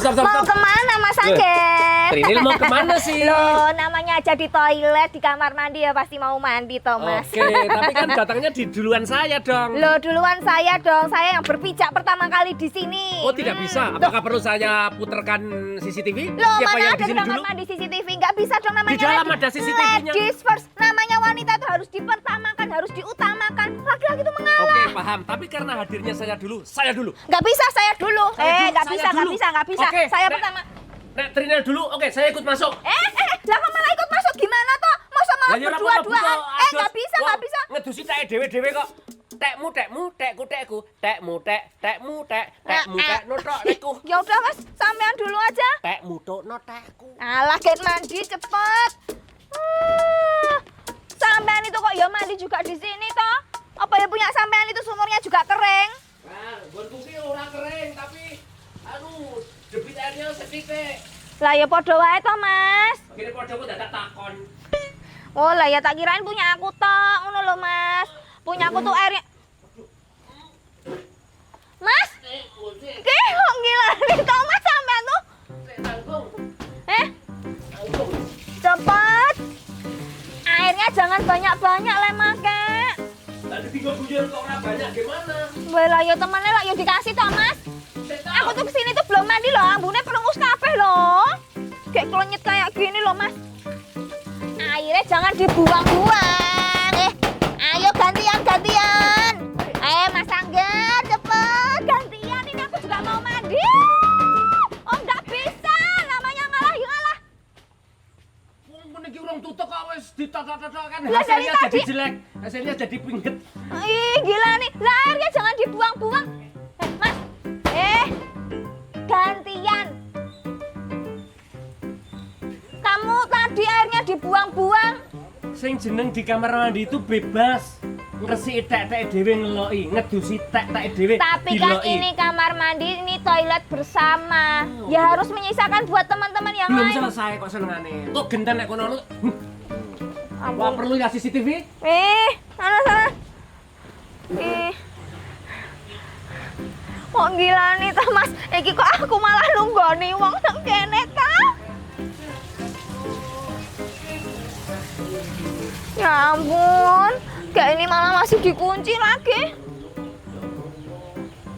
Mau kemana Mas Angger? Trinil mau kemana sih? Loh, namanya aja di toilet, di kamar mandi ya pasti mau mandi toh Mas. Oke, tapi kan datangnya di duluan saya dong. Loh, duluan saya dong, saya yang berpijak pertama kali di sini. Oh, tidak bisa. Apakah perlu saya putarkan CCTV? Loh, Siapa mana yang ada di sini kamar dulu? mandi CCTV? Nggak bisa dong namanya. Di dalam ada CCTV-nya. Ladies first, namanya wanita itu harus dipertamakan, harus diutamakan. Laki-laki itu mengalah. Oke, paham. Tapi karena hadirnya saya dulu. Nggak bisa, saya dulu. Nggak Saya dulu. bisa. Oke, Saya Nek. pertama. Nek, Trinil dulu. Oke, saya ikut masuk. Lah kok malah ikut masuk gimana toh? Masa mau Lah, ya ora berdua-duaan? apa-apa, Nggak bisa, Wong, nggak bisa. Ngedusi teke dhewe-dhewe kok. Tekmu, tekku, tekku. Tekmu, tekmu, tekmu, nutok, tekku. Ya udah Mas, sampean dulu aja. Tekmu, tok, tekku. Alah, get mandi cepet. Sampean itu kok ya mandi juga di sini toh? Apa ya punya sampean itu sumurnya juga kering? Nah, gonku ki ora kering, tapi debit airnya sethithik. Lah ya padha wae toh, Mas. Kene padha kok dadak takon. Oh lah ya tak kirain punya aku toh, ngono lho Mas. Punya aku tuh airnya. Mas, ki kok gila nih toh Mas sampean tuh. Cepet. Airnya jangan banyak-banyak le make. Tadi 3 bujur kok ora banyak gimana? Wah lah ya temennya lah ya dikasih toh Mas. Aku tuh kesini tuh belum mandi loh, ambune perengus kabeh loh. Kayak klenyet kayak gini loh Mas. Airnya jangan dibuang-buang. Ayo gantian. Mas Angger cepet gantian. Ini aku juga mau mandi. Oh nggak bisa, namanya ngalah ya ngalah. Wong iki urung tutuk kok wis ditotok-totok kan Lah, hasilnya dari jadi tadi. jelek, hasilnya jadi pinget. Ih gila nih, lah airnya jangan dibuang-buang. Mas, gantian. Kamu tadi airnya dibuang-buang. Sing jeneng di kamar mandi itu bebas. Ngresiki tek-tek dhewe ngeloki, ngedusi tek-tek dhewe. Tapi kan diloki. ini kamar mandi, ini toilet bersama. Ya harus menyisakan buat teman-teman yang belum lain. selesai kok senengane. Kok genten nek kono. Wah, Ampun. perlu ya CCTV? Sana. Kok gila nih toh Mas. Iki kok aku malah nunggoni wong nang kene ta? Ya ampun, kayak ini malah masih dikunci lagi.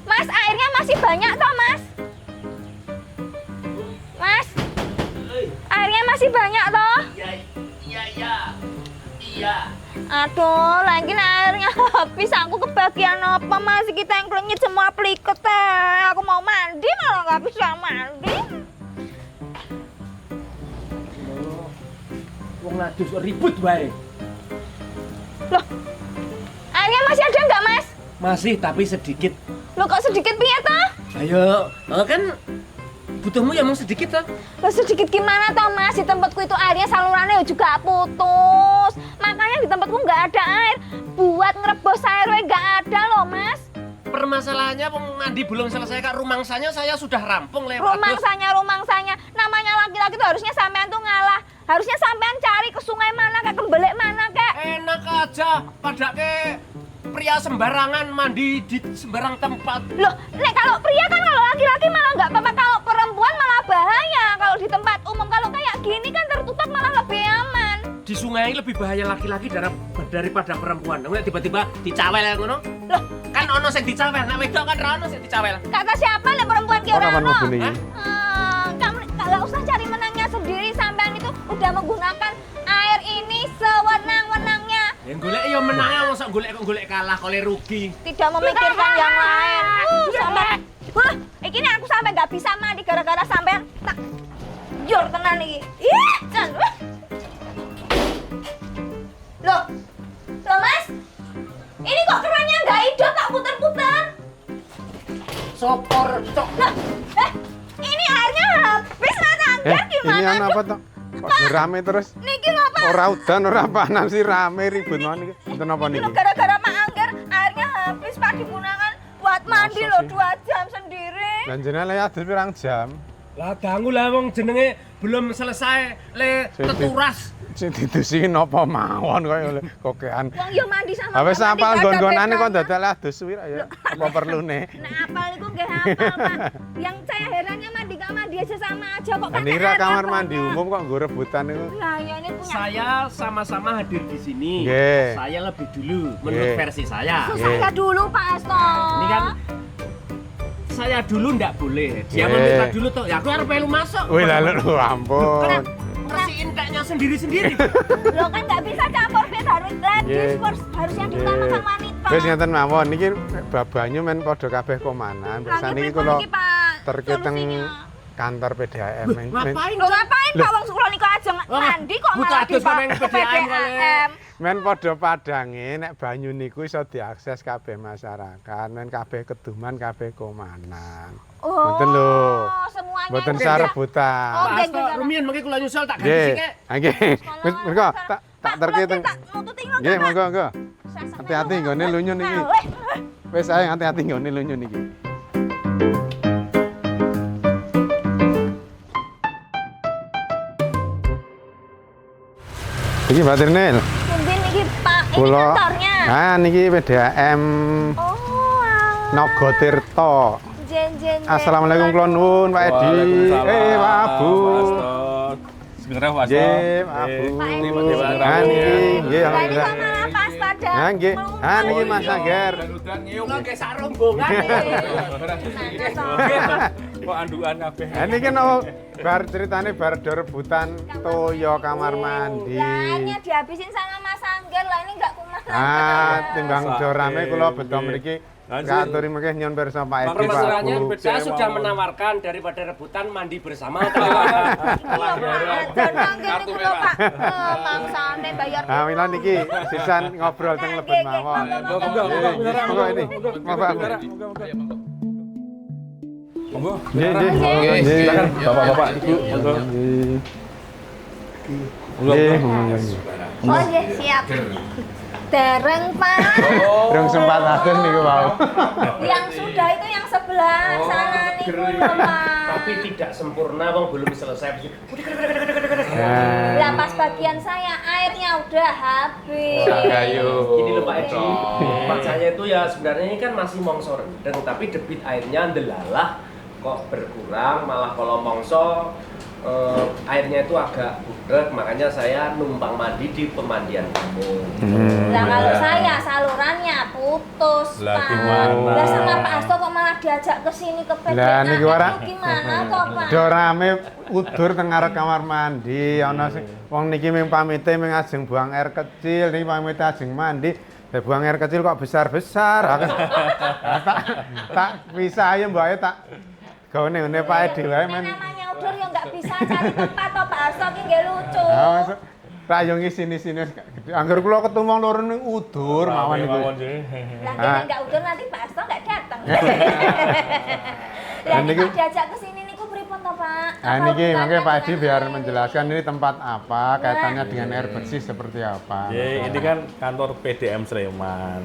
Mas, airnya masih banyak toh, Mas? Mas, airnya masih banyak toh? Iya. Aduh, lagi airnya habis. Aku kebagian apa masih kita yang klenyit semua pliket teh. Aku mau mandi malah nggak bisa mandi. Wong ngadus ribut wae. Loh, airnya masih ada nggak Mas? Masih tapi sedikit. Loh kok sedikit piye toh? Ayo, kan butuhmu ya mau sedikit toh. Loh sedikit gimana toh Mas? Di tempatku itu airnya salurannya juga putus. Makanya di tempatku nggak ada air. Buat ngerebus air nggak ada loh Mas. Permasalahannya mandi belum selesai kak. Rumangsanya saya sudah rampung lewat. Rumangsanya. Namanya laki-laki tuh harusnya sampean tuh ngalah. Harusnya sampean cari ke sungai mana, ke kembelek mana, kek. Enak aja, pada ke pria sembarangan mandi di sembarang tempat. Loh, nek kalau pria kan kalau laki-laki malah nggak apa-apa. Kalau perempuan malah bahaya. Kalau di tempat umum, kalau kayak gini kan tertutup malah lebih aman. Di sungai lebih bahaya laki-laki daripada perempuan. Nggak tiba-tiba dicawel ya ngono. Loh, Kan ono sing dicawel, nek wedok kan ra ono sing dicawel. kata siapa nek perempuan ki ora Kapan ono? mobil ini? Kamu nggak usah cari menangnya sendiri. Sampean itu udah menggunakan air ini sewenang-wenangnya. Yang golek ya menangnya, masa golek kok golek kalah, kole rugi. Tidak memikirkan yang lain. Sampai, iki nih aku sampai nggak bisa mandi gara-gara sampean tak jor tenan iki. Ih, Jan. Loh Mas, ini kok kerannya nggak hidupnya tak putar-putar. Sopor cok. Lah, ini airnya habis Mas Angger gimana? Ini anu apa toh? Kok rame terus? Niki lho Pak. Ora udan, ora panas sih rame ribut mon iki. Enten apa Ini niki? lho gara-gara Pak Angger airnya habis Pak digunakan buat mandi Masa loh sih? 2 jam sendiri. Lan jenenge le adus pirang jam? Lah dangu lah wong jenenge belum selesai le Sip, teturas sing didusi napa mawon koyo kokean. Wong yo mandi sama. Ha wis mandi apal gak ada nggon-nggonane kok bedanya. dadal adus suwi ya. Apa perlune? Nah, apal niku nggih hafal, Pak. Yang saya herannya mandi gak mandi aja sama aja kok kan. Nira kamar mandi umum kok nggo rebutan niku. Lah ya ini punya. Saya sama-sama hadir di sini. Nggih. Saya lebih dulu menurut Nggih. versi saya. Saya dulu Pak Asto. Ini kan saya dulu ndak boleh. Dia Nggih. meminta dulu tuh. Ya aku arep melu masuk. Wih lalu ampun. Bersihin teknya sendiri-sendiri. Lo kan nggak bisa campur bed harus ladies Nggih. first harus yang diutamakan wanita. Wis ngeten mawon niki banyu men padha kabeh komanan. Lah, Saniki pripun kula iki, Pak? terkiteng Solusinya? kantor PDAM. Ngapain? Lo ngapain Pak wong kula niku aja mandi kok butuh malah adus sama yang ke PDAM. PDAM. Men padha padange nek banyu niku iso diakses kabeh masyarakat, men kabeh keduman, kabeh komanan. Oh, Mboten lho. semuanya. Mboten udah. sarebutan. Oh, Pak nggih, Asto, nggih, rumiyin mengki kula nyusul tak ganti Nggih. sik. Ha nggih. Wis mergo tak terkiteng. Tak nututi ngono. Nggih, Pak. monggo. Sesek Hati-hati ngono. nggone lunyu niki. Nah, weh. Wis ae hati-hati nggone lunyu niki. Iki Mbak Trinil. Pundi niki Pak, ini Kula kantornya. Ah niki PDAM Oh, alah. Nagotirto. Jen. Assalamualaikum kula nuwun Pak Edi. Pak Abu. Sebenarnya Pak Asto. Nggih, Pak Abu. Pak Edi. Ah niki nggih Lah ini alhamdulillah. kok malah pas pada. Nah nggih. Ah niki Mas Angger. Kula ke sak rombongan. Kok andukan kabeh. Ha niki no bar ceritane bar do rebutan toyo kamar mandi. Lah ini dihabisin sama Mas Angger lah ini enggak kumat. Ah timbang do rame kula beto mriki katuri mengke nyon pirsa Pak Edi Pak Permasalahannya Abu. saya sudah menawarkan daripada rebutan mandi bersama. Iya Pak, dan Angger niku lho Pak. Mangsane bayar. Ah mila niki sisan ngobrol teng lebet mawon. Monggo ini. Monggo Pak Abu. Monggo. Nggih nggih. Nggih. Nggih. Bapak-bapak, Ibu, monggo. Nggih. Oh iya siap. Dereng Pak. Durung sempat atur niku wau. Yang sudah itu yang sebelah sana niku lho Pak. Tapi tidak sempurna, wong belum selesai. Lah pas bagian saya airnya udah habis. Gini loh Pak Edi, tempat saya itu ya sebenarnya ini kan masih mongso rendeng, tapi debit airnya ndelalah kok berkurang, malah kalau mongso airnya itu agak budek, makanya saya numpang mandi di pemandian umum. Lah kalau saya salurannya putus Lah, Pak. gimana? Lah sama Pak Asto kok malah diajak ke sini ke PDAM. Lah, niki ora. Gimana toh Pak? Do rame udur teng ngarep kamar mandi, ana sing wong niki ming pamite ming ajeng buang air kecil, niki pamite ajeng mandi. Lah buang air kecil kok besar-besar. Tak pisah ayo mbak ayo tak gawane ngene Pak Edi wae men. Namanya udur ya nggak bisa cari tempat toh Pak Asto ki nggih lucu. Ah masuk rayongi sini-sini anggar kula ketemu wong loro ning udur mawon niku. Lah Ah. kita nggak udur nanti Pak Asto nggak datang. Lah Dan niki niki- diajak ke sini niku pripun toh Pak? Nah Apa niki hubungannya makanya Pak Edi dengan biar air? menjelaskan ini tempat apa, kaitannya dengan air bersih seperti apa. Ini kan kantor PDAM Sleman.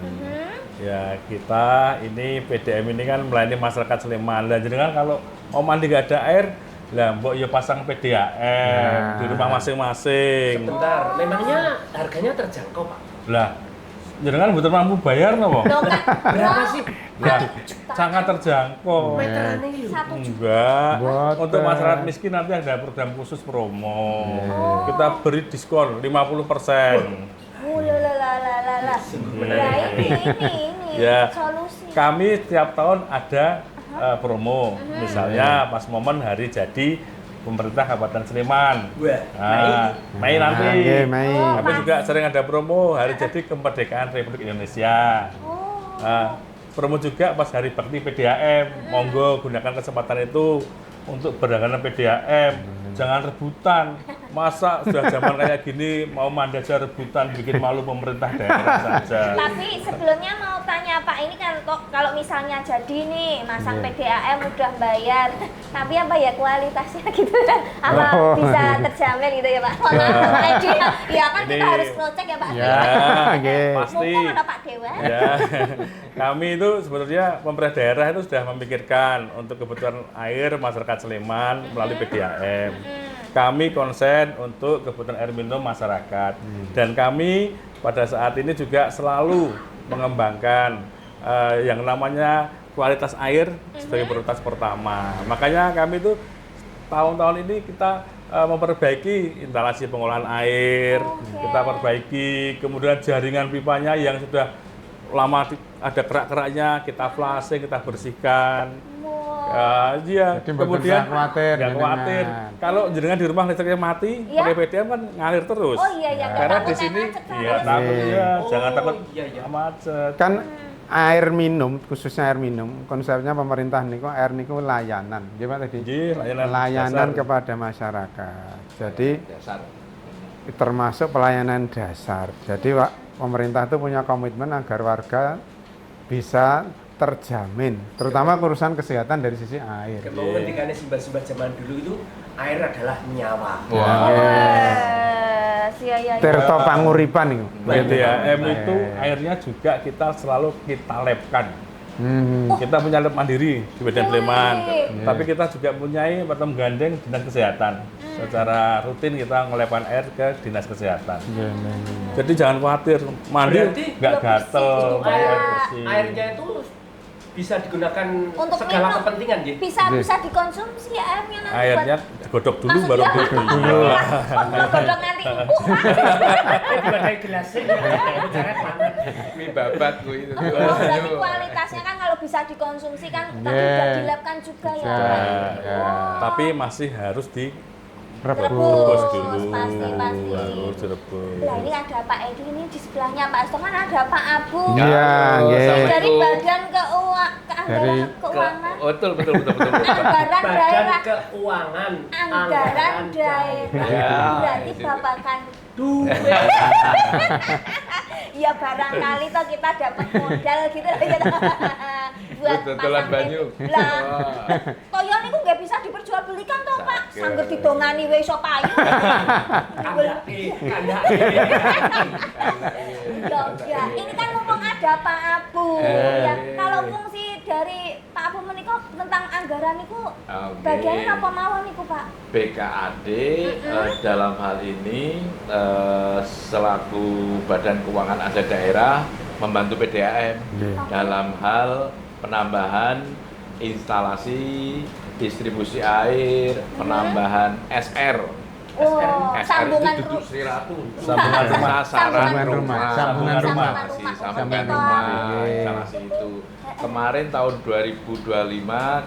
Ya kita ini PDAM ini kan melayani masyarakat Sleman. Dan jadi kan kalau mau mandi nggak ada air, lah mbok ya pasang PDAM di rumah masing-masing. Sebentar, memangnya harganya terjangkau Pak? Lah, jenengan betul mampu bayar napa? Loh, Kak. Berapa sih? Lah, sangat terjangkau. Meteran ini lho. 1 juta. Enggak, Boten. untuk masyarakat miskin nanti ada program khusus promo. Kita beri diskon 50%. Lah ini Ya. solusi. Kami tiap tahun ada promo, misalnya pas momen hari jadi pemerintah Kabupaten Sleman. Wah, Nah, Mei nanti. Ah, nggih, Mei. Kami juga sering ada promo hari jadi kemerdekaan Republik Indonesia. Oh. Nah, promo juga pas hari bakti PDAM. Monggo gunakan kesempatan itu untuk berlangganan PDAM. Jangan rebutan. Masa sudah zaman kayak gini mau mandi aja rebutan bikin malu pemerintah daerah saja. Tapi sebelumnya mau tanya Pak, ini kan kok kalau misalnya jadi nih masang PDAM udah bayar, tapi apa ya kualitasnya gitu kan? Apa Oh. bisa terjamin gitu ya Pak? Mohon maaf Pak Edi. Ya kan kita Ini- harus ngecek ya Pak. Ya, nggih. Pasti. Mumpung ada Pak Dewa. Ya, kami itu sebetulnya pemerintah daerah itu sudah memikirkan untuk kebutuhan air masyarakat Sleman melalui PDAM. kami konsen untuk kebutuhan air minum masyarakat. Dan kami pada saat ini juga selalu mengembangkan yang namanya kualitas air sebagai prioritas pertama. Makanya kami itu tahun-tahun ini kita memperbaiki instalasi pengolahan air, kita perbaiki, kemudian jaringan pipanya yang sudah lama ada kerak-keraknya, kita flushing, kita bersihkan. Iya. Jadi mboten Kemudian usah khawatir nggak khawatir. jenengan. Kalau jenengan di rumah listriknya mati, Iya. pakai PDAM kan ngalir terus. Oh iya, iya. Karena Takutnya di sini, macet kan, iya Mas? takut ya, Oh, jangan takut iya, iya. macet. Kan air minum, khususnya air minum, konsepnya pemerintah niku air niku layanan. Gimana tadi? Iya, Layanan dasar. kepada masyarakat. Jadi Dasar. termasuk pelayanan dasar. Jadi pemerintah itu punya komitmen agar warga bisa terjamin, terutama urusan kesehatan dari sisi air. Kalau ngendikane simbah-simbah zaman dulu itu air adalah nyawa. Wah. Iya, iya. Tirta panguripan itu. PDAM itu airnya juga kita selalu kita labkan. Kita punya lab mandiri di Medan Sleman, tapi kita juga punyai pertem gandeng dinas kesehatan. Secara rutin kita ngelapkan air ke dinas kesehatan. Jadi jangan khawatir, mandi Berarti nggak gatel, bersih, mandi air Pak. bersih. Airnya itu bisa digunakan Untuk segala minum. kepentingan ya. Bisa dikonsumsi ya airnya nanti. Airnya digodok dulu Langsung baru dia diminum. godok nanti empuk. Dipakai gelasnya, caranya mana? Mie babat gue itu. Oh, berarti kualitasnya kan kalau bisa dikonsumsi kan tadi Yeah. udah dilapkan juga ya. Ya. Oh. Tapi masih harus Rebus. direbus dulu. Pasti. Harus direbus. Lah ini ada Pak Edi ini di sebelahnya Pak Asto kan ada Pak Abu. Iya, nggih. Dari Badan Anggaran Keuangan. Betul. Anggaran Badan daerah. Keuangan. Anggaran daerah. Ya, Berarti itu. Bapak kan Duh. ya barangkali toh kita dapat modal gitu ya. Buat Dodolan pasang banyu. Lah, Wah. toyo niku nggak bisa diperjualbelikan toh, Pak. Sakit. Sangger didongani wae iso payu. Kandake. Ya, ini kan ngomong ada Pak Abu. Ya, kalau fungsi dari Pak Abu menika tentang anggaran niku Oke. bagiannya apa mawon niku, Pak? BKAD dalam hal ini selaku Badan Keuangan Aset Daerah membantu PDAM Nggih. dalam hal penambahan instalasi distribusi air, penambahan SR. Oh, SR sambungan itu duduk Sri Ratu. Sambungan rumah. Sasaran Sambungan rumah. Sambungan rumah. Sambungan Sambungan rumah. rumah. Instalasi itu. Kemarin tahun 2025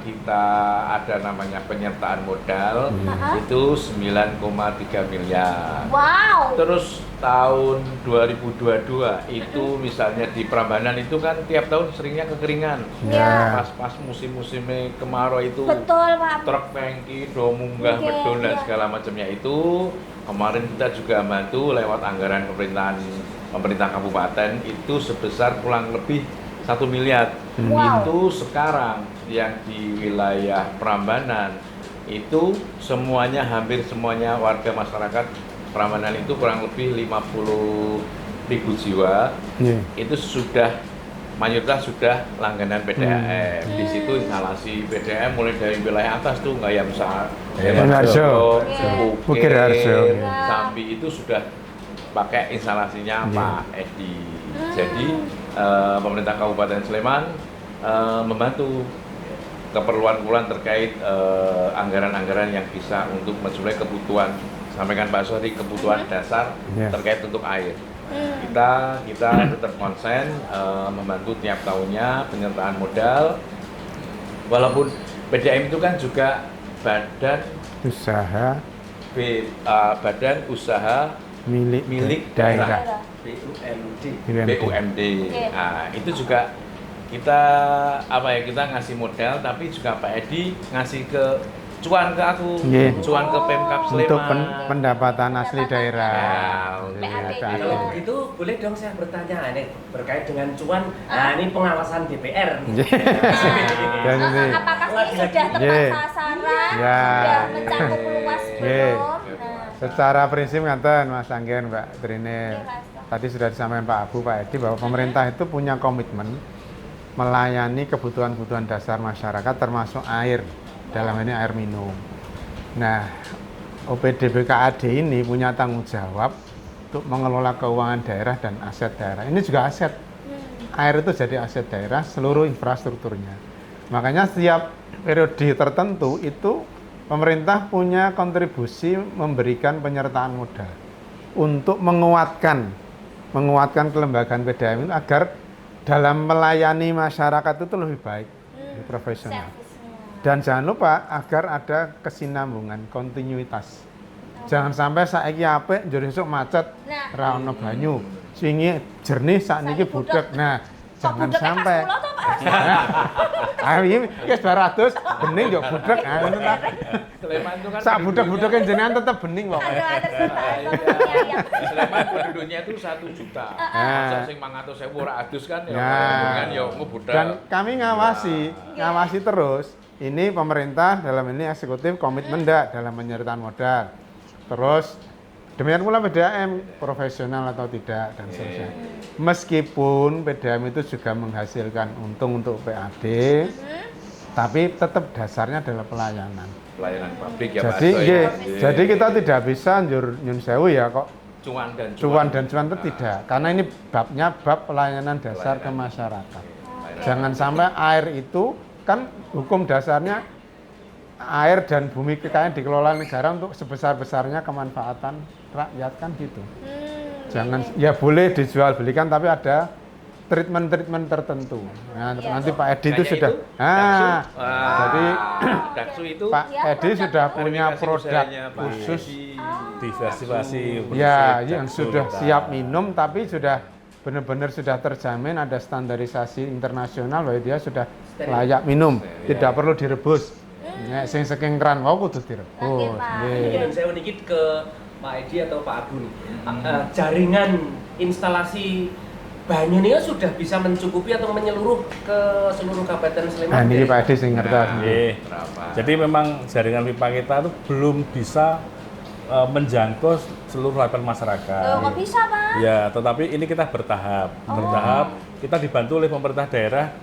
kita ada namanya penyertaan modal itu 9,3 miliar. Wow. Terus tahun 2022 itu misalnya di Prambanan itu kan tiap tahun seringnya kekeringan. Ya. Pas musim-musimnya kemarau itu Betul, Pak. truk tangki, do munggah, Oke, bedol dan iya. segala macamnya itu kemarin kita juga bantu lewat anggaran pemerintah kabupaten itu sebesar kurang lebih 1 miliar. Wow. Itu sekarang yang di wilayah Prambanan itu semuanya hampir semuanya warga masyarakat Prambanan itu kurang lebih 50.000 jiwa Nggih. itu sudah mayoritas sudah langganan PDAM. Di situ instalasi PDAM mulai dari wilayah atas tuh nggak yang besar, Harjo. Bukir Harjo. Sambi itu sudah pakai instalasinya Pak Edi. Jadi pemerintah Kabupaten Sleman membantu keperluan terkait anggaran-anggaran yang bisa untuk mensuplai kebutuhan, sampaikan Pak Sori, kebutuhan dasar Yes. terkait untuk air. Kita tetap konsen membantu tiap tahunnya penyertaan modal. Walaupun PDAM itu kan juga badan badan usaha milik daerah. BUMD. BUMD. Nah, itu juga kita kita ngasih modal, tapi juga Pak Edi ngasih cuan ke aku, Nggih. cuan ke Pemkab Sleman. Untuk pendapatan asli daerah. Ya, PAT. Kalau begitu boleh dong saya bertanya ini berkait dengan cuan. Nah, ini pengawasan DPR. Dan ini Apakah ini sudah tepat Nggih. sasaran? Ya. Sudah mencakup luas Nggih. belum? secara prinsip ngaten Mas Anggen, Mbak Trine. Oke, Mas. Tadi sudah disampaikan Pak Abu, Pak Edi bahwa pemerintah itu punya komitmen melayani kebutuhan-kebutuhan dasar masyarakat termasuk air, dalam ini air minum. Nah, OPD BKAD ini punya tanggung jawab untuk mengelola keuangan daerah dan aset daerah. Ini juga aset. Air itu jadi aset daerah, seluruh infrastrukturnya. Makanya setiap periode tertentu itu pemerintah punya kontribusi memberikan penyertaan modal untuk menguatkan kelembagaan PDAM itu agar dalam melayani masyarakat itu lebih baik, lebih profesional. Dan jangan lupa agar ada kesinambungan, kontinuitas. Jangan sampai saiki apik njur esuk macet, ra ono banyu. Wingi jernih sakniki budek. Nah, jangan sampai. Ayo iki wis 200 bening yo budek. Ah ngono ta. Sleman itu kan Sak budek-budeke jenengan tetep bening kok. Sleman penduduknya itu 1 juta. Masa sing 500.000 ora adus kan ya. Kan ya ngebudak. Dan kami ngawasi terus. Ini pemerintah dalam ini eksekutif komitmen enggak dalam penyertaan modal. Terus demikian pula PDAM profesional atau tidak dan seterusnya. Meskipun PDAM itu juga menghasilkan untung untuk PAD, tapi tetap dasarnya adalah pelayanan. Pelayanan publik ya Jadi, Pak. nggih, jadi kita tidak bisa nyun sewu ya kok Cuan dan cuan itu tidak, karena ini babnya bab pelayanan dasar ke masyarakat. Jangan sampai air itu kan hukum dasarnya air dan bumi kekayaan dikelola negara untuk sebesar-besarnya kemanfaatan rakyat kan gitu. Jangan ya boleh dijual belikan tapi ada treatment tertentu. Nah, nanti Pak Edi itu sudah jadi Daksu itu Pak Edi sudah punya komunikasi produk usahanya, Pak khusus diversifikasi ya produksi yang Daksu sudah kita. siap minum tapi sudah benar-benar sudah terjamin ada standarisasi internasional bahwa dia sudah layak minum, tidak perlu direbus. Nek sing saking keran wae kudu direbus. Mungkin saya sedikit ke Pak Edi atau Pak Abu nih. Jaringan instalasi banyu ini sudah bisa mencukupi atau menyeluruh ke seluruh Kabupaten Sleman. Nah, ini Pak Edi sing ngerti. Nggih. Jadi memang jaringan pipa kita itu belum bisa menjangkau seluruh lapisan masyarakat. Kok bisa, Pak? Ya, tetapi ini kita bertahap. Bertahap kita dibantu oleh pemerintah daerah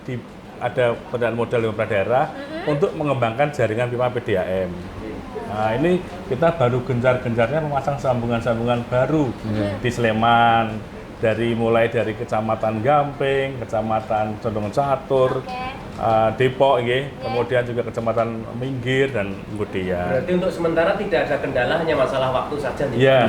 ada pendanaan modal dari pemerintah daerah untuk mengembangkan jaringan pipa PDAM. Nah, ini kita baru gencar-gencarnya memasang sambungan-sambungan baru di Sleman. Mulai dari Kecamatan Gamping, Kecamatan Condong Catur, Depok, kemudian juga Kecamatan Minggir dan Budian. Berarti untuk sementara tidak ada kendala, hanya masalah waktu saja nih. Ya,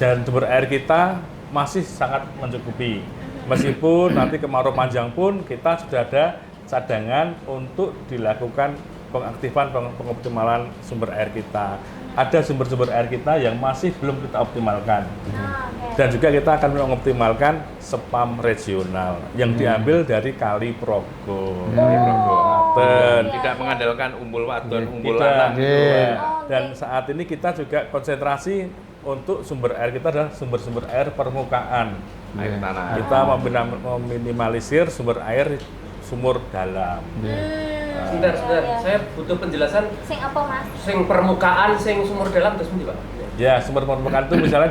dan sumber air kita masih sangat mencukupi. Meskipun nanti kemarau panjang pun kita sudah ada cadangan untuk dilakukan pengaktifan pengoptimalan sumber air kita. Ada sumber-sumber air kita yang masih belum kita optimalkan. Dan juga kita akan mengoptimalkan spam regional yang diambil dari Kali Progo. Tidak mengandalkan umbul wadon, umbul Tidak. lanang. Dan saat ini kita juga konsentrasi untuk sumber air kita adalah sumber-sumber air permukaan. Air tanah. Kita meminimalisir sumber air sumur dalam. Sebentar, saya butuh penjelasan. Sing apa, Mas? Sing permukaan, sing sumur dalam terus pundi, Pak? Ya, sumber permukaan itu misalnya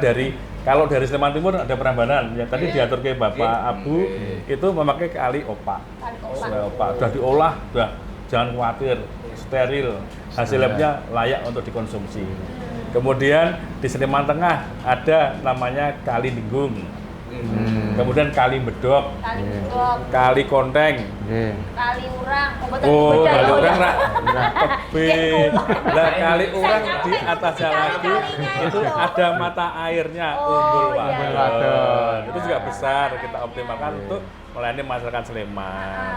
kalau dari Sleman Timur ada Prambanan, yang tadi diatur ke Bapak Abu, itu memakai kali opak. Kali opak. Sudah diolah, jangan khawatir, steril, hasil labnya layak untuk dikonsumsi. Kemudian di Sleman Tengah ada namanya Kali Denggung, kemudian Kali Bedok, Kali Konteng, Kali Urang. Kali Urang tebing. Nah, Kali Urang di atasnya lagi itu ada mata airnya Umbul Wadon. Itu juga besar kita optimalkan untuk melayani masyarakat Sleman.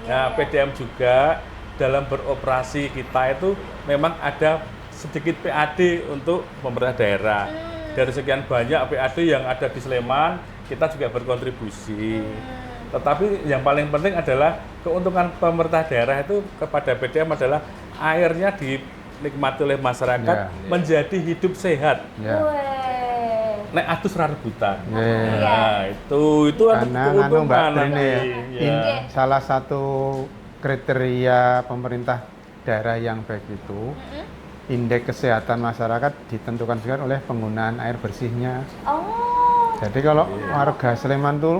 Nah, PDAM juga dalam beroperasi kita itu memang ada sedikit PAD untuk pemerintah daerah. Dari sekian banyak PAD yang ada di Sleman, kita juga berkontribusi. Tetapi yang paling penting adalah keuntungan pemerintah daerah itu kepada PDAM adalah airnya dinikmati oleh masyarakat menjadi hidup sehat. Nek atus rebutan. Nah, itu karena keuntungan salah satu kriteria pemerintah daerah yang baik itu indeks kesehatan masyarakat ditentukan juga oleh penggunaan air bersihnya. Jadi kalau warga Sleman tuh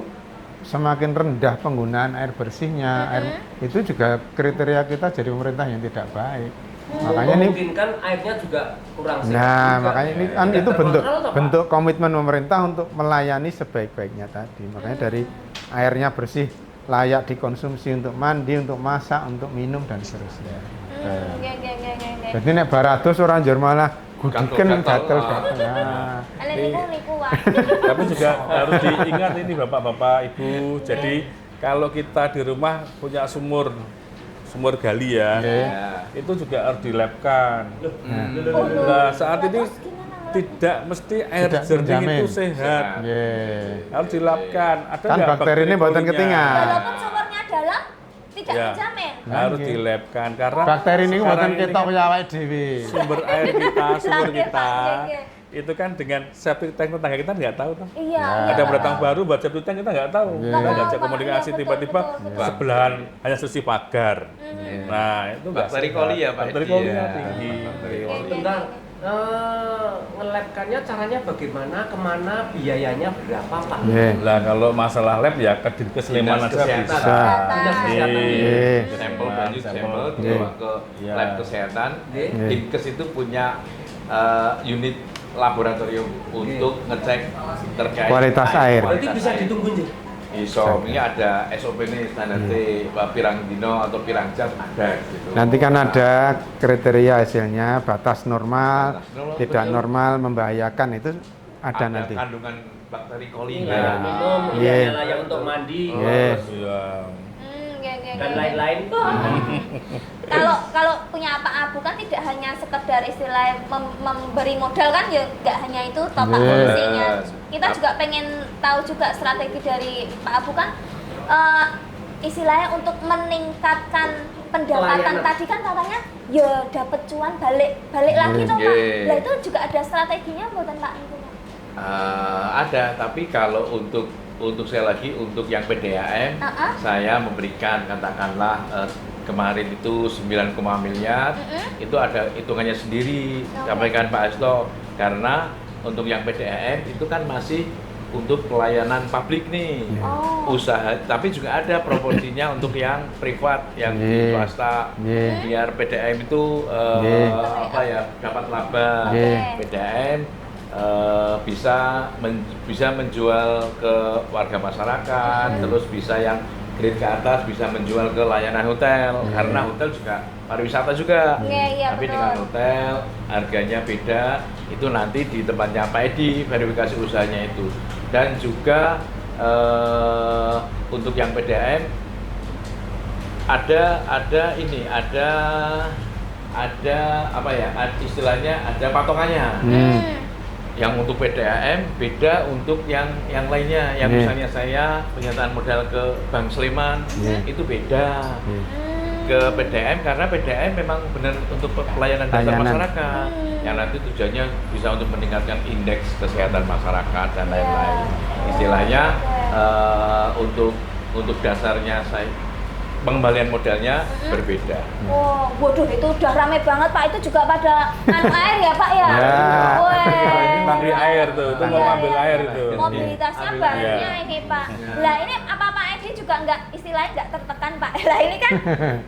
semakin rendah penggunaan air bersihnya, itu juga kriteria kita jadi pemerintah yang tidak baik. Makanya ini memungkinkan airnya juga kurang sehat. nah, juga. makanya ini kan Tidak itu bentuk terkontrol toh, Pak? bentuk komitmen pemerintah untuk melayani sebaik-baiknya tadi. Makanya dari airnya bersih, layak dikonsumsi untuk mandi, untuk masak, untuk minum dan seterusnya. Nggih. Jadi nek barados ora njur malah gudiken Gatel-gatel. gatel. Nah, Ale niku wah. Tapi juga harus diingat ini Bapak-bapak, Ibu. Jadi kalau kita di rumah punya sumur gali ya, itu juga harus dilabkan. Nah, saat ini tidak mesti air Tidak jernih menjamin. itu sehat. nggih. Harus dilabkan. Ada Kan nggak bakteri ini buatan kolinya? ketinggalan. Walaupun sumurnya dalam tidak Ya. menjamin. Harus Nggih. dilabkan karena Bakteri ini sekarang buatan ini ketok kan ya awake dhewe. sumber air kita, sumber Nggih, kita Pak, nggih. itu kan dengan septic tank tetangga kita nggak tahu tuh. Iya, Nah. iya. Ada pendatang baru buat septic tank kita nggak tahu. Iya. Kita nggak Nggak cek tahu, komunikasi Pak. Iya, tiba-tiba betul. sebelahan hanya sisi pagar. Nah itu nggak Bakteri sehat. coli ya, Pak Bakteri Edi, coli ya. tinggi. Bakteri Iya, coli. iya. Bentar, ngelabkannya caranya bagaimana, kemana, biayanya berapa Pak? Nggih. Lah kalau masalah lab ya ke Dinkes Sleman Dinas aja Kesehatan. bisa. Dinas Kesehatan. Nggih. Sampel banyak sampel Iya. dibawa ke Iya. lab kesehatan. Iya. Dinkes itu punya unit laboratorium untuk ngecek terkait Kualitas air. Berarti bisa ditunggu nih. Iso, ini ada SOP nih standar pirang dino atau pirang jam ada gitu. Nanti kan ada kriteria hasilnya, batas normal, Batas normal, tidak betul. normal, membahayakan itu ada nanti. kandungan bakteri coli Ini layak minum, Iya. ini layak untuk mandi, Iya. Iya. dan lain-lain. Kalau punya Pak Abu kan tidak hanya sekedar istilah memberi modal kan ya nggak hanya itu toh Pak Yes. fungsinya. Kita juga pengen tahu juga strategi dari Pak Abu kan istilahnya untuk meningkatkan pendapatan Pelayanan. tadi kan katanya ya dapat cuan balik lagi toh Pak. Yes. Lah itu juga ada strateginya buatan Pak itu. Ada, tapi kalau untuk saya lagi untuk yang PDAM saya memberikan katakanlah kemarin itu 9, miliar itu ada hitungannya sendiri sampaikan Pak Hasto karena untuk yang PDAM itu kan masih untuk pelayanan publik nih Oh. usaha tapi juga ada proporsinya untuk yang privat yang di Iya. swasta Iya. biar PDAM itu Iya. apa ya dapat laba Iya. PDAM bisa menjual ke warga masyarakat, terus bisa yang grade ke atas bisa menjual ke layanan hotel, karena hotel juga pariwisata juga. Iya, Tapi betul. dengan hotel harganya beda, itu nanti di tempatnya Pak Edi verifikasi usahanya itu. Dan juga untuk yang PDAM ada apa ya? Istilahnya ada patokannya. Yang untuk PDAM beda untuk yang lainnya yang misalnya saya penyataan modal ke Bank Sleman itu beda ke PDAM karena PDAM memang benar untuk pelayanan dasar Layanan. masyarakat yang nanti tujuannya bisa untuk meningkatkan indeks kesehatan masyarakat dan lain-lain istilahnya untuk dasarnya saya pengembalian modalnya berbeda. Oh, waduh itu udah rame banget Pak. Itu juga pada anu air ya Pak ya. Ya. Weh. Tangki air tuh, itu mau Iya, ambil iya, air iya. itu. Mobilitasnya Ambil banyak air. ini Pak. Lah ini apa Pak Edi juga nggak istilahnya nggak tertekan Pak. Lah ini kan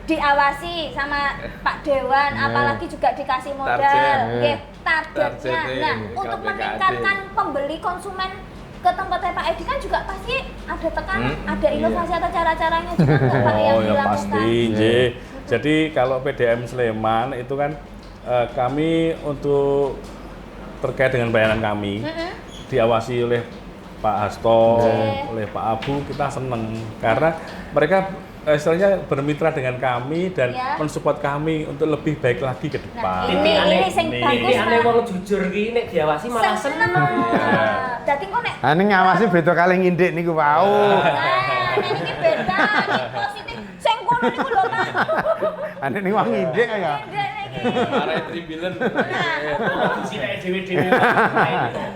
diawasi sama Pak Dewan, apalagi juga dikasih modal, Target. nggih, targetnya. Targetnya, Nah, KPKAD. untuk meningkatkan pembeli konsumen ke tempatnya Pak Edi kan juga pasti ada tekanan, ada inovasi atau cara-caranya juga nggak Pak yang Oh ya dilakukan. pasti, J. Jadi kalau PDAM Sleman itu kan kami untuk terkait dengan bayaran kami diawasi oleh Pak Hasto, oleh Pak Abu, kita seneng karena mereka istilahnya bermitra dengan kami dan Ya. mensupport kami untuk lebih baik lagi ke depan. Ini sing Ini. bagus Ini aneh Pak. wong jujur ki nek diawasi malah seneng. Dadi kok nek Ah, ini ngawasi beda kali ngindik niku wau. nah, ini beda, ini positif. Sing kono niku lho Pak. Ane ini wong ngindik ya. Beda iki. Arek trimbilen. Di sini dhewe-dhewe.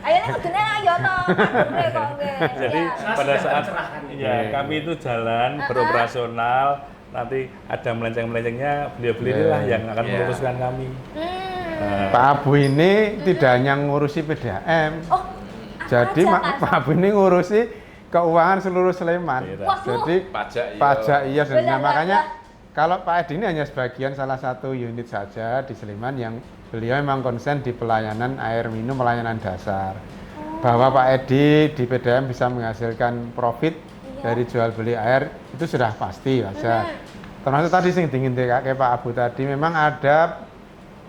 Ayo nek kudune ayo to, kadure kok nggih. Jadi Ya. pada sudah saat tercerahkan. ya kami itu jalan beroperasional, nanti ada melenceng-melencengnya beliau-beliau inilah yang akan Iya. meluruskan kami. Nah, Pak Abu ini tidak hanya ngurusi PDAM. Oh, Jadi Pak Abu ini ngurusi keuangan seluruh Sleman. Iya. Waduh. Jadi Pajak iya. pajak iya Benar, sebenarnya makanya kalau Pak Edi ini hanya sebagian salah satu unit saja di Sleman yang beliau memang konsen di pelayanan air minum, pelayanan dasar. Bahwa Pak Edi di PDAM bisa menghasilkan profit dari jual beli air itu sudah pasti wajar. Termasuk tadi sing dingin kayak Pak Abu tadi, memang ada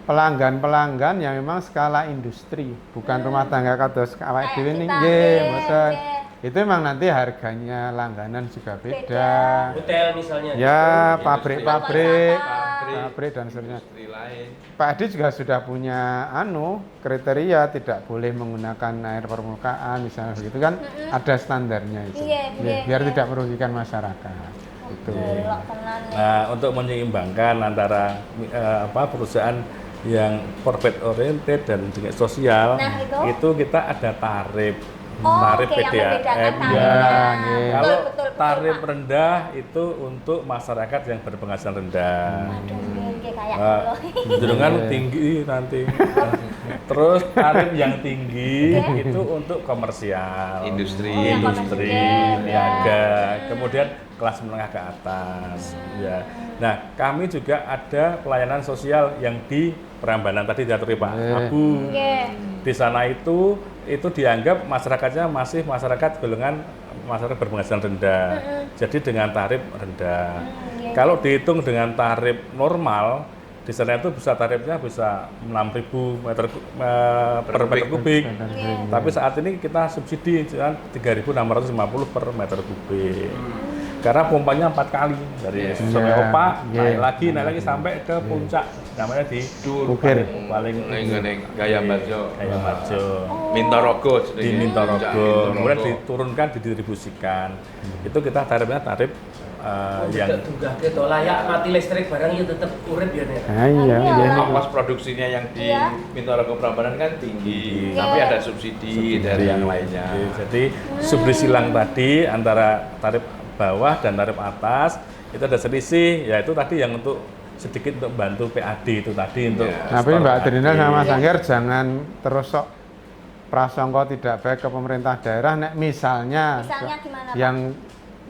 pelanggan-pelanggan yang memang skala industri, bukan rumah tangga kados Pak Edi ini. Nggih, mboten. Itu memang nanti harganya langganan juga beda. Hotel misalnya. Ya, gitu. pabrik-pabrik, Pabrik, pabrik dan seterusnya. industri lain. Pak Edi juga sudah punya kriteria tidak boleh menggunakan air permukaan misalnya begitu kan, ada standarnya itu. Iya, Biar iya. tidak merugikan masyarakat. Itu. Delok tenan. Nah, untuk menyeimbangkan antara perusahaan yang profit oriented dan juga sosial, Nah, itu kita ada tarif. Oh, Tarif oke, yang PDAM. membedakan tarifnya. Ya, iya. Kalau Betul, tarif Pak. rendah itu untuk masyarakat yang berpenghasilan rendah. Aduh, nggih kayak Nah, lho. jenengan tinggi nanti. Terus tarif yang tinggi itu untuk komersial, Industri. Oh, yang industri, komersial, niaga, ya. kemudian kelas menengah ke atas. Ya. Nah, kami juga ada pelayanan sosial yang di Prambanan tadi diatur Pak Abu. Nggih. Di sana itu dianggap masyarakatnya masih masyarakat golongan masyarakat berpenghasilan rendah. Jadi dengan tarif rendah. Iya. Kalau dihitung dengan tarif normal, di sana itu bisa tarifnya bisa 6.000 per meter kubik. Tapi saat ini kita subsidi 3.650 per meter kubik. Karena pompanya 4 kali dari sampai Opa, naik lagi sampai ke puncak, namanya di Bukir. paling Ning Gaya Marjo. Gaya Marjo. Mintorogo Di Mintorogo, kemudian diturunkan, didistribusikan. Itu kita tarifnya tarif yang Tunggah ke layak mati listrik barang ya tetap urip ya Nek. Nah, iya, iya. Ongkos produksinya yang di Iya. Mintorogo Prambanan kan tinggi, Iya. tapi ada subsidi dari yang lainnya. Jadi subsidi silang tadi antara tarif bawah dan tarif atas itu ada selisih, yaitu tadi yang untuk sedikit untuk bantu PAD itu tadi untuk. Ya. Tapi stor Mbak PAD. Trina sama Mas Angger jangan terus sok prasangka tidak baik ke pemerintah daerah. Nek misalnya gimana, Pak? yang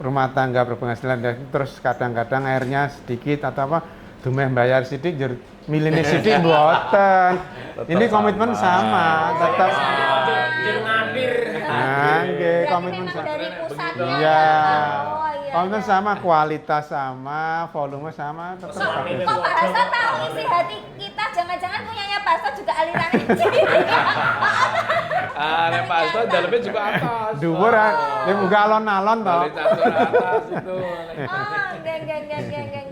rumah tangga berpenghasilan rendah, terus kadang-kadang airnya sedikit atau apa, dumeh bayar sidik, milihnya sidik mboten. Ini komitmen sama, tetap. Jangan ngapir. Nah, nggih, Berarti komitmen memang sama. dari pusatnya. Iya. Oh, iya. Komitmen sama, kualitas sama, volume sama, tetap pakai. Kok Pak Hasto tahu isi hati kita? Jangan-jangan punyanya Pak Hasto juga alirannya Nek Pak Hasto dalamnya juga atas. Dhuwur ya buka alon-alon toh. Balik catur atas itu. Oh, enggak.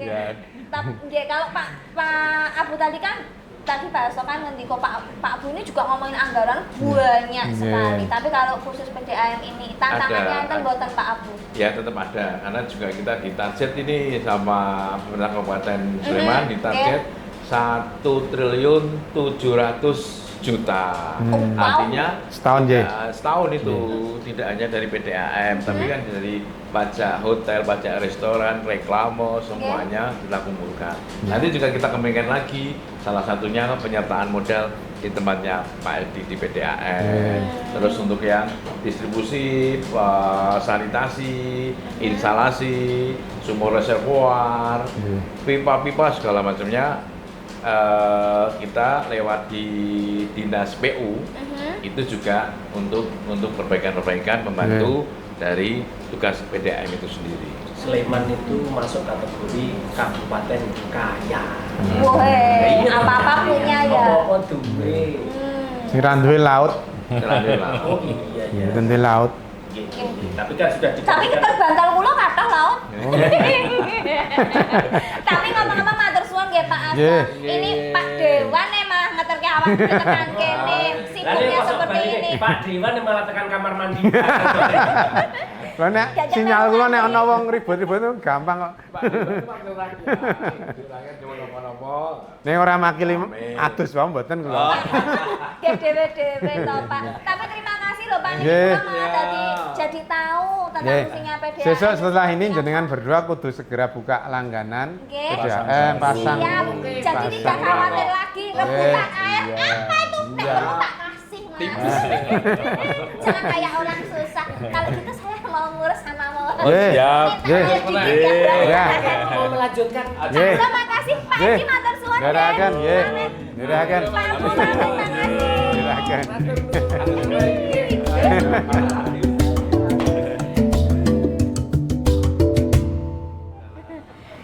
Ya. Tapi nggih, kalau Pak Abu tadi Pak Hasto kan ngendiko Pak Abu ini juga ngomongin anggaran banyak sekali. Tapi kalau khusus PDAM ini tantangannya Ada. enten mboten Pak Abu. Ya tetap ada, karena juga kita ditarget ini sama pemerintah Kabupaten Sleman ditarget 1.700.000.000. Artinya Setahun ya. setahun itu tidak hanya dari PDAM, tapi kan dari pajak hotel, pajak restoran, reklame, semuanya kita kumpulkan. Nanti juga kita kembangkan lagi, salah satunya penyertaan modal di tempatnya Pak Edi di PDAM. Terus untuk yang distribusi, sanitasi, instalasi, sumur reservoir, pipa-pipa segala macamnya, kita lewat di dinas PU itu juga untuk perbaikan-perbaikan membantu dari tugas PDAM itu sendiri. Sleman itu masuk kategori kabupaten kaya. Wah, Iya. apa-apa punya ya. Apa-apa duwe. Sing ra duwe laut, Alhamdulillah. Oh iya ya. mboten duwe laut. Tapi kan sudah Tapi dikatakan kita bantal kula kathah laut. Tapi ngomong-ngomong matur suwun nggih Pak Hasto. Nggih. Ini Pak Dewan malah ngeterke awak dhewe tekan kene. Sibuknya seperti ini. Pak Dewan yang malah tekan kamar mandi. Lah nek sinyal kula nek ana wong ribut-ribut itu gampang kok. Nek ora makili adus wae mboten kula. Ya dewe-dewe to Pak. Tapi terima kasih loh Pak. Ini Nggih. kula malah jadi tahu tentang Nggih. fungsinya PDAM. Sesuk setelah ini jenengan berdua kudu segera buka langganan Nggih. PDAM pasang. Siap. Jadi tidak khawatir lagi rebutan air. Apa itu? Perlu tak kasih Mas. Jangan kayak orang susah. Kalau gitu saya mau ngurus sama mau. Oh, Ye. siap. Ye. Ya. Mau melanjutkan. Ye. Terima kasih Pak Ye. Edi, matur suwun. Gerakan, ye. Gerakan. Gerakan. Gerakan.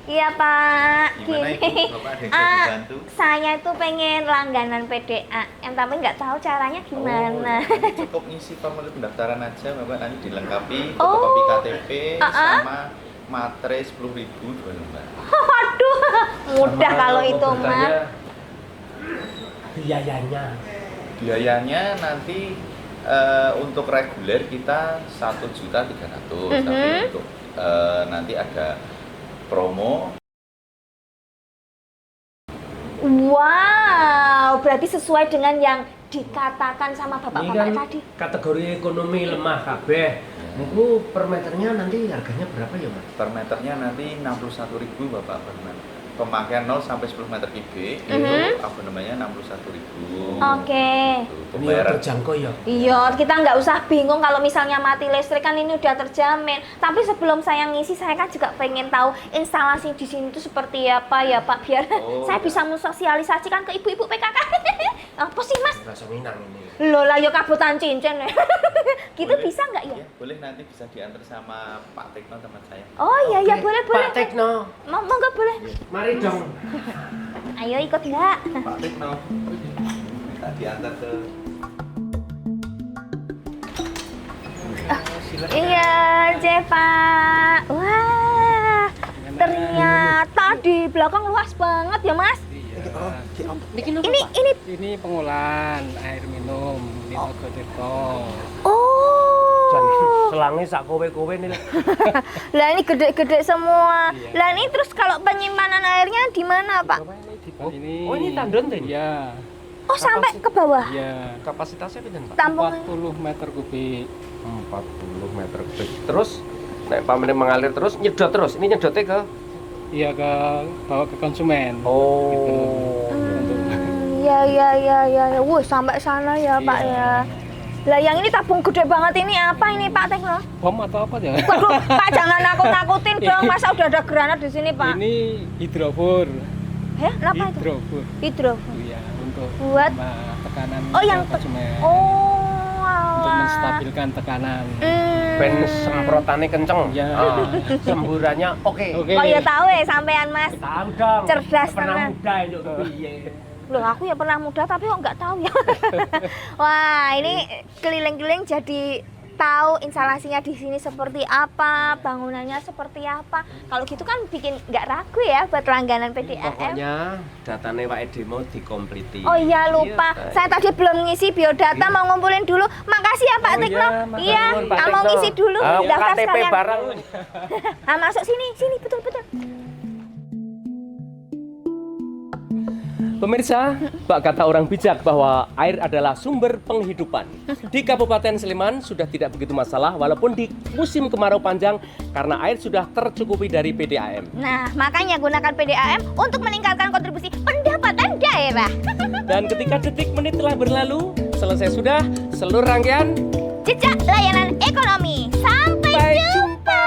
Iya Pak. Gimana, Ibu? Gini. Bapak ada yang bisa dibantu? Saya itu pengen langganan PDAM, tapi nggak tahu caranya gimana. Oh, nanti cukup ngisi formulir pendaftaran aja, Bapak nanti dilengkapi Oh. fotokopi KTP Uh-uh. sama materai 10.000 dua lembar. Waduh, mudah Sama kalau mau itu bertanya, mah. biayanya. Biayanya nanti untuk reguler kita 1.300.000, tapi untuk nanti ada promo. Wow, berarti sesuai dengan yang dikatakan sama Ini bapak-bapak kan tadi. kategori ekonomi lemah kabeh. Niku per meternya nanti harganya berapa ya, Mas? Per meternya nanti 61.000 Bapak abonemen. Pemakaian 0 sampai 10 meter kubik itu abonemennya 61.000. Oke. Itu Ini pembayaran terjangkau ya. Iya, kita nggak usah bingung kalau misalnya mati listrik kan ini udah terjamin. Tapi sebelum saya ngisi, saya kan juga pengen tahu instalasi di sini itu seperti apa ya Pak, biar saya bisa mensosialisasikan ke ibu-ibu PKK. Apa sih Mas? Rasa minang ini. Loh lah, ya kabutan cincin ya. Gitu Boleh. bisa nggak ya? Ya, boleh nanti bisa diantar sama Pak Tekno teman saya. Oh iya, ya Oke, boleh, boleh. Pak Tekno, Mau nggak boleh? mari dong. Ayo ikut nggak? Pak Tekno. Kita diantar ke Iya, Pak. Wah, ternyata di belakang luas banget ya, Mas. Ini. Ini pengolahan air minum di Mojo Tirto. Jan Oh. selangnya sak kowe-kowe nih. Lah ini gede-gede semua. Lah ini terus kalau penyimpanan airnya di mana, Pak? Ini. Oh, ini tandon tuh ini? Iya, Oh, sampai ke bawah. iya. Kapasitasnya pinten, Pak? Tampung. 40 meter kubik. 40 meter kubik. Terus nek pamane mengalir terus nyedot terus. Ini nyedotnya ke Iya, ke bawa ke konsumen. Oh. Ya. Wuh, sampai sana ya, Pak ya. Lah yang ini tabung gede banget ini apa ini, Pak Tekno? Bom atau apa ya? Waduh, Pak jangan nakut-nakutin dong. Masa udah ada granat di sini, Pak? Ini hidrobor. Heh, apa itu? Hidrobor. Hidro. Iya, untuk Buat menambah tekanan Oh, yang ke konsumen. Oh, Untuk alah. menstabilkan tekanan. Ben semprotannya kenceng. Iya. Semburannya oke. Oke. Oh ya tahu ya sampean Mas. Tahu dong. Cerdas Pernah tenan. muda itu piye. Loh aku ya pernah muda tapi kok nggak tahu ya. Wah ini keliling-keliling jadi tahu instalasinya di sini seperti apa, bangunannya seperti apa. Kalau gitu kan bikin nggak ragu ya buat langganan PDAM. Pokoknya datanya Pak Edi mau dikompliti. Oh iya lupa, Iya, saya tadi belum ngisi biodata, mau ngumpulin dulu. Makasih ya Pak Oh Tekno. iya, matur Iya, nuwun, Pak mau Tekno. ngisi dulu daftar KTP sekalian. barang. Nah masuk sini betul. Pemirsa, bak kata orang bijak bahwa air adalah sumber penghidupan. Di Kabupaten Sleman sudah tidak begitu masalah walaupun di musim kemarau panjang karena air sudah tercukupi dari PDAM. Nah makanya gunakan PDAM untuk meningkatkan kontribusi pendapatan daerah. Dan ketika detik menit telah berlalu, selesai sudah seluruh rangkaian. Jejak layanan ekonomi. Sampai Sampai jumpa.